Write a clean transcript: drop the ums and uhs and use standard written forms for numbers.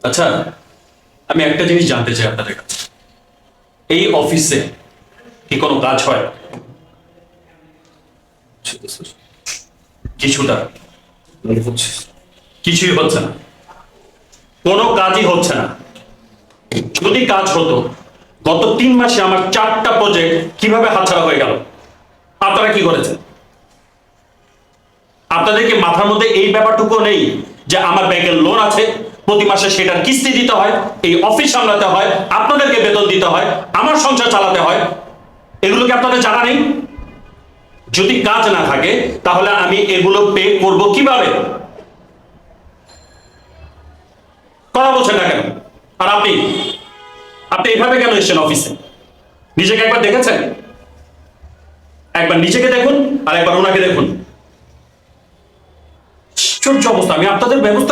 আচ্ছা, আমি একটা জিনিস জানতে চাই আপনাদের কাছে। এই অফিসে কি কোনো কাজ হয়? সেটা স্যার কিছুটা? মনে হচ্ছে। কিছুই হচ্ছে না? কোনো কাজই হচ্ছে না? যদি কাজ হতো, গত 3 মাসে আমার 4টা প্রজেক্ট কিভাবে হাতছাড়া হয়ে গেল? আপনারা কি করেছেন? আপনাদের কি মাথার মধ্যে এই ব্যাপারটুকু নেই যে আমার ব্যাংকের লোন আছে, প্রতি মাসে সেটার কিস্তি দিতে হয়, এই অফিস সামলাতে হয়, আপনাদেরকে বেতন দিতে হয়, আমার সংসার চালাতে হয়? এগুলো কি আপনাদের জানা নেই? যদি কাজ না থাকে তাহলে আমি এগুলো পে করব কিভাবে? কথা বলছেন না কেন? আর আপনি আপনি এইভাবে কেন এসেছেন অফিসে? নিজেকে একবার দেখেছেন? একবার নিজেকে দেখুন আর একবার ওনাকে দেখুন। আশ্চর্য অবস্থা! আমি আপনাদের ব্যবস্থা